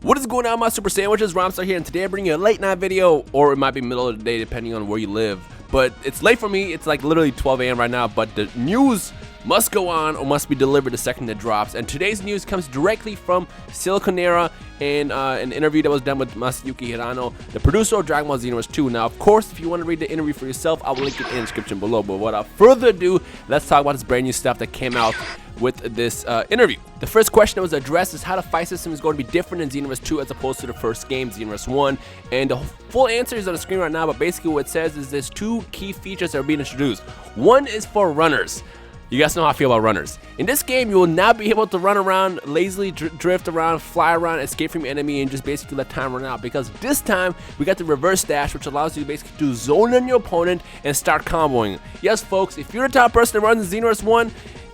What is going on, my super sandwiches? Rhymestyle here, and today I bring you a late night video, or it might be middle of the day depending on where you live. But it's late for me. It's like literally 12 a.m. right now, but the news must go on or must be delivered the second it drops. And today's news comes directly from Siliconera in an interview that was done with Masayuki Hirano, the producer of Dragon Ball Xenoverse 2. Now, of course, if you want to read the interview for yourself, I will link it in the description below. But without further ado, let's talk about this brand new stuff that came out with this interview. The first question that was addressed is how the fight system is going to be different in Xenoverse 2 as opposed to the first game, Xenoverse 1. And the full answer is on the screen right now, but basically what it says is there's two key features that are being introduced. One is for runners. You guys know how I feel about runners. In this game, you will not be able to run around, lazily drift around, fly around, escape from enemy, and just basically let time run out. Because this time, we got the reverse dash, which allows you to basically to zone in your opponent and start comboing. Yes, folks, if you're the top person that runs in Xenoverse 1,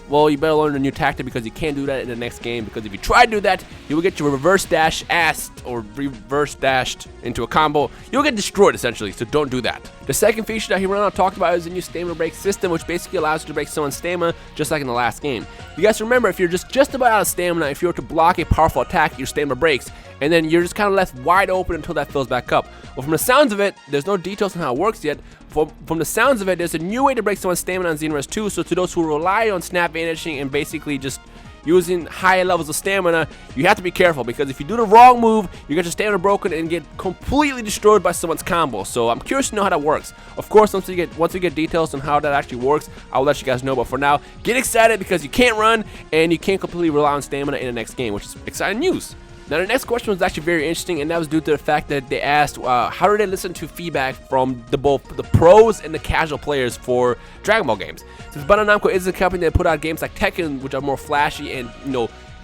well, you better learn a new tactic because you can't do that in the next game. Because if you try to do that, you will get your reverse dash assed or reverse dashed into a combo. You'll get destroyed essentially, so don't do that. The second feature that Hirano talked about is the new stamina break system, which basically allows you to break someone's stamina just like in the last game. You guys remember, if you're just about out of stamina, if you were to block a powerful attack, your stamina breaks, and then you're just kind of left wide open until that fills back up. Well, from the sounds of it, there's no details on how it works yet. From the sounds of it, there's a new way to break someone's stamina on Xenoverse 2, so to those who rely on snap vanishing and basically just using high levels of stamina, you have to be careful, because if you do the wrong move, you get your stamina broken and get completely destroyed by someone's combo. So I'm curious to know how that works. Of course, once we get details on how that actually works, I'll let you guys know. But for now, get excited because you can't run and you can't completely rely on stamina in the next game, which is exciting news. Now, the next question was actually very interesting, and that was due to the fact that they asked how do they listen to feedback from both the pros and the casual players for Dragon Ball games. Since Bandai Namco is a company that put out games like Tekken, which are more flashy and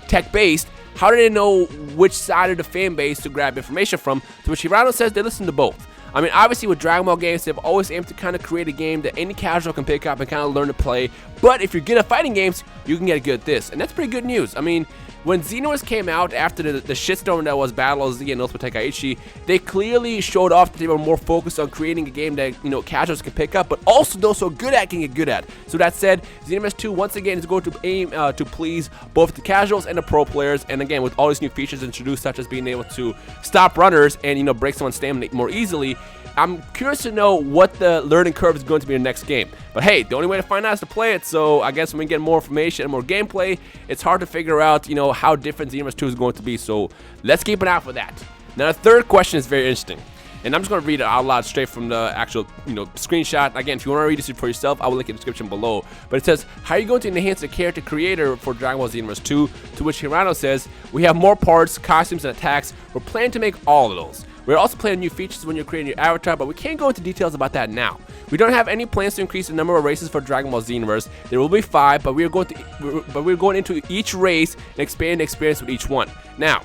tech-based, how do they know which side of the fan base to grab information from? To which Hirano says they listen to both. I mean, obviously with Dragon Ball games, they've always aimed to kind of create a game that any casual can pick up and kind of learn to play. But if you're good at fighting games, you can get good at this. And that's pretty good news. I mean, when Xenoverse came out after the shitstorm that was Battle Z and Ultimate Tenkaichi, they clearly showed off that they were more focused on creating a game that casuals can pick up, but also those who are good at can get good at. So that said, Xenoverse 2 once again is going to aim to please both the casuals and the pro players. And again, with all these new features introduced, such as being able to stop runners and break someone's stamina more easily, I'm curious to know what the learning curve is going to be in the next game. But hey, the only way to find out is to play it, so I guess when we get more information and more gameplay, it's hard to figure out, how different Xenoverse 2 is going to be, so let's keep an eye out for that. Now, the third question is very interesting, and I'm just going to read it out loud straight from the actual, screenshot. Again, if you want to read this for yourself, I will link in the description below. But it says, how are you going to enhance the character creator for Dragon Ball Xenoverse 2? To which Hirano says, we have more parts, costumes, and attacks. We're planning to make all of those. We're also planning new features when you're creating your avatar, but we can't go into details about that now. We don't have any plans to increase the number of races for Dragon Ball Xenoverse. There will be 5, but we're going into each race and expand the experience with each one. Now,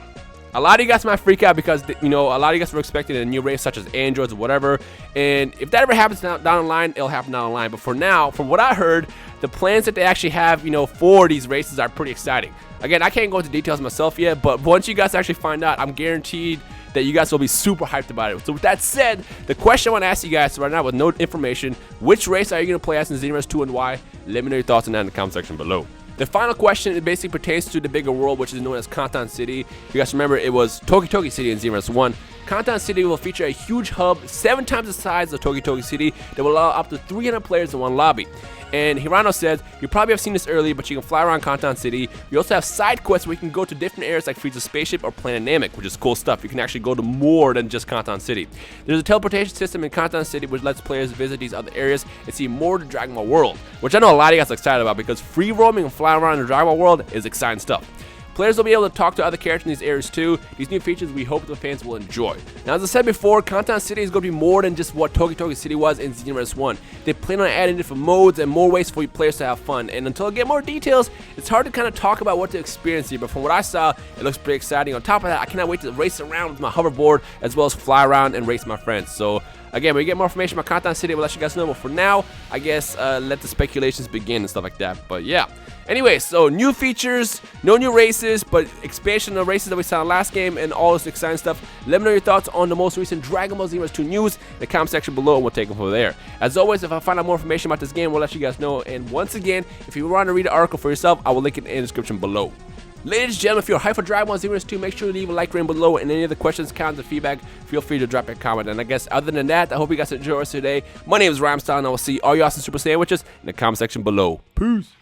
a lot of you guys might freak out because a lot of you guys were expecting a new race such as androids or whatever, and if that ever happens down the line, it'll happen down the line. But for now, from what I heard, the plans that they actually have, for these races are pretty exciting. Again, I can't go into details myself yet, but once you guys actually find out, I'm guaranteed that you guys will be super hyped about it. So with that said, the question I want to ask you guys right now with no information, which race are you going to play as in Xenoverse 2 and why? Let me know your thoughts on that in the comment section below. The final question, it basically pertains to the bigger world, which is known as Kantan City. You guys remember, it was Toki Toki City in Xenoverse 1. Kantan City will feature a huge hub, 7 times the size of Toki Toki City, that will allow up to 300 players in one lobby. And Hirano says, you probably have seen this earlier, but you can fly around Kantan City. We also have side quests where you can go to different areas like Frieza's spaceship or Planet Namek, which is cool stuff. You can actually go to more than just Kantan City. There's a teleportation system in Kantan City which lets players visit these other areas and see more of the Dragon Ball world, which I know a lot of you guys are excited about because free roaming and flying around the Dragon Ball world is exciting stuff. Players will be able to talk to other characters in these areas too. These new features we hope the fans will enjoy. Now, as I said before, Kantan City is going to be more than just what Toki Toki City was in Xenoverse 1. They plan on adding different modes and more ways for you players to have fun. And until I get more details, it's hard to kind of talk about what to experience here. But from what I saw, it looks pretty exciting. On top of that, I cannot wait to race around with my hoverboard as well as fly around and race my friends. So again, when we get more information about Kantan City, we'll let you guys know. But for now, I guess let the speculations begin and stuff like that. But yeah. Anyway, so new features, no new races, but expansion of races that we saw in the last game and all this exciting stuff. Let me know your thoughts on the most recent Dragon Ball Xenoverse 2 news in the comment section below, and we'll take them from there. As always, if I find out more information about this game, we'll let you guys know. And once again, if you want to read the article for yourself, I will link it in the description below. Ladies and gentlemen, if you're hyped for Dragon Ball Xenoverse 2, make sure to leave a like rating below, and any other questions, comments, and feedback, feel free to drop a comment. And I guess other than that, I hope you guys enjoy us today. My name is Rhymestyle, and I will see all you awesome Super Sandwiches in the comment section below. Peace.